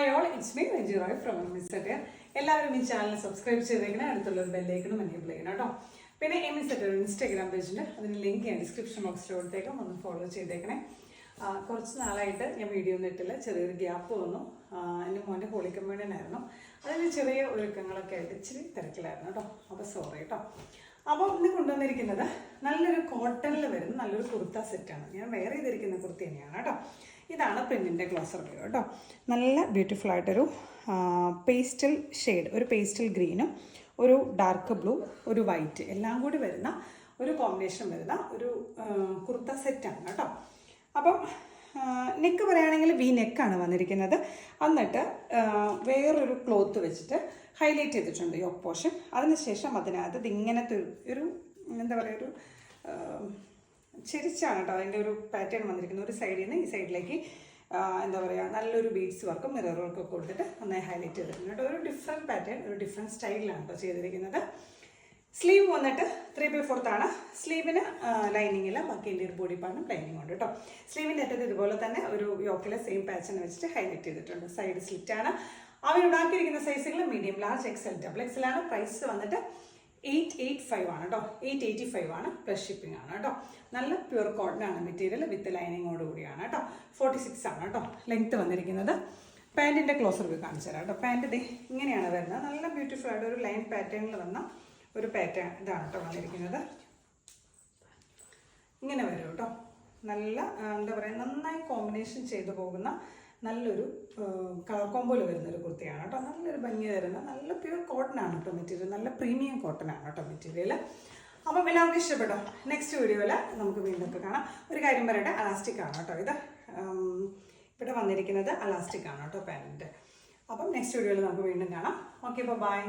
Hi all, it's me Ranji Roy from മിസ് സെറ്റർ. എല്ലാവരും ഈ ചാനൽ സബ്സ്ക്രൈബ് ചെയ്തേക്കണം, അടുത്തുള്ളൊരു ബെല്ലൈക്കണം എനേബിൾ ചെയ്യണം കേട്ടോ. പിന്നെ എം എസ് സെറ്റർ ഇൻസ്റ്റാഗ്രാം പേജുണ്ട്, അതിന് ലിങ്ക് ഞാൻ ഡിസ്ക്രിപ്ഷൻ ബോക്സിൽ കൊടുത്തേക്കാം, ഒന്ന് ഫോളോ ചെയ്തേക്കണേ. കുറച്ച് നാളായിട്ട് ഞാൻ വീഡിയോ ഒന്നും ഇട്ടില്ല, ചെറിയൊരു ഗ്യാപ്പ് വന്നു. എൻ്റെ മോൻ്റെ ഹോളി കമ്മ്യൂണിയൻ ആയിരുന്നു, അതിന് ചെറിയ ഒരുക്കങ്ങളൊക്കെ ആയിട്ട് ഇച്ചിരി തിരക്കിലായിരുന്നു കേട്ടോ. അപ്പോൾ സോറി കേട്ടോ. അപ്പോൾ ഇന്ന് കൊണ്ടുവന്നിരിക്കുന്നത് നല്ലൊരു കോട്ടണിൽ വരുന്ന നല്ലൊരു കുർത്ത സെറ്റാണ്. ഞാൻ വെയർ ചെയ്തിരിക്കുന്ന കുർത്തി തന്നെയാണ് കേട്ടോ. ഇതാണ് പ്രിൻറ്റിൻ്റെ ക്ലോസർ വ്യൂ കേട്ടോ. നല്ല ബ്യൂട്ടിഫുൾ ആയിട്ടൊരു പേസ്റ്റൽ ഷെയ്ഡ്, ഒരു പേസ്റ്റൽ ഗ്രീനും ഒരു ഡാർക്ക് ബ്ലൂ ഒരു വൈറ്റ് എല്ലാം കൂടി വരുന്ന ഒരു കോമ്പിനേഷൻ വരുന്ന ഒരു കുർത്ത സെറ്റാണ് കേട്ടോ. അപ്പം നെക്ക് പറയുകയാണെങ്കിൽ വി നെക്കാണ് വന്നിരിക്കുന്നത്. എന്നിട്ട് വേറൊരു ക്ലോത്ത് വെച്ചിട്ട് ഹൈലൈറ്റ് ചെയ്തിട്ടുണ്ട് യോക്ക് പോർഷൻ. അതിനുശേഷം അതിനകത്ത് ഇങ്ങനത്തെ ഒരു എന്താ പറയുക, ഒരു ചെരിച്ചാണ് കേട്ടോ അതിൻ്റെ ഒരു പാറ്റേൺ വന്നിരിക്കുന്നത്. ഒരു സൈഡിൽ നിന്ന് ഈ സൈഡിലേക്ക് എന്താ പറയുക, നല്ലൊരു ബീഡ്സ് വർക്കും മിറർ വർക്കും ഒക്കെ കൊടുത്തിട്ട് നന്നായി ഹൈലൈറ്റ് ചെയ്തിട്ടുണ്ട് കേട്ടോ. ഒരു ഡിഫറെൻറ്റ് പാറ്റേൺ, ഒരു ഡിഫറെൻറ്റ് സ്റ്റൈലിലാണ് കേട്ടോ ചെയ്തിരിക്കുന്നത്. സ്ലീവ് വന്നിട്ട് 3/4 ആണ്. സ്ലീവിന് ലൈനിങ് ഇല്ല, ബാക്കി എൻ്റെ ഒരു ബോഡി പാർട്ടും ലൈനിങ് ഉണ്ട് കേട്ടോ. സ്ലീവിൻ്റെ അറ്റത്ത് ഇതുപോലെ തന്നെ ഒരു യോക്കിലെ സെയിം പാറ്റേൺ വെച്ചിട്ട് ഹൈലൈറ്റ് ചെയ്തിട്ടുണ്ട്. സൈഡ് സ്ലിറ്റാണ്. അവരുണ്ടാക്കിയിരിക്കുന്ന സൈസുകൾ medium, large, XL, double XL ആണ്. പ്രൈസ് വന്നിട്ട് 885 ആണ് കേട്ടോ. 885 ആണ്, പ്ലസ് ഷിപ്പിംഗ് ആണ് കേട്ടോ. നല്ല പ്യുവർ കോട്ടൺ ആണ് മെറ്റീരിയൽ, വിത്ത് ലൈനിങ്ങോട് കൂടിയാണ് കേട്ടോ. 46 ആണ് കേട്ടോ ലെങ്ത്ത് വന്നിരിക്കുന്നത്. പാൻറ്റിൻ്റെ ക്ലോസർ വ്യൂ കാണിച്ചു തരാം കേട്ടോ. പാൻറ്റ് ഇത് ഇങ്ങനെയാണ് വരുന്നത്. നല്ല ബ്യൂട്ടിഫുൾ ആയിട്ട് ഒരു ലൈൻ പാറ്റേണിൽ വന്ന ഒരു പാറ്റേൺ ഇതാണ് കേട്ടോ വന്നിരിക്കുന്നത്. ഇങ്ങനെ വരും കേട്ടോ. നല്ല എന്താ പറയുക, നന്നായി കോമ്പിനേഷൻ ചെയ്തു പോകുന്ന നല്ലൊരു കളർ കോമ്പോയിൽ വരുന്നൊരു കുർത്തിയാണ് കേട്ടോ. നല്ലൊരു ഭംഗി തരുന്ന നല്ല പ്യുവർ കോട്ടൺ ആണ് കേട്ടോ മെറ്റീരിയൽ. നല്ല പ്രീമിയം കോട്ടൺ ആണ് കേട്ടോ മെറ്റീരിയൽ. അപ്പം എല്ലാവർക്കും ഇഷ്ടപ്പെട്ടോ? നെക്സ്റ്റ് വീഡിയോയിൽ നമുക്ക് വീണ്ടും ഒക്കെ കാണാം. ഒരു കാര്യം പറയട്ടെ, അലാസ്റ്റിക് ആണ് കേട്ടോ ഇത്. ഇവിടെ വന്നിരിക്കുന്നത് അലാസ്റ്റിക് ആണ് കേട്ടോ പാൻറ്റിൻ്റെ. അപ്പം നെക്സ്റ്റ് വീഡിയോയിൽ നമുക്ക് വീണ്ടും കാണാം. Okay, by.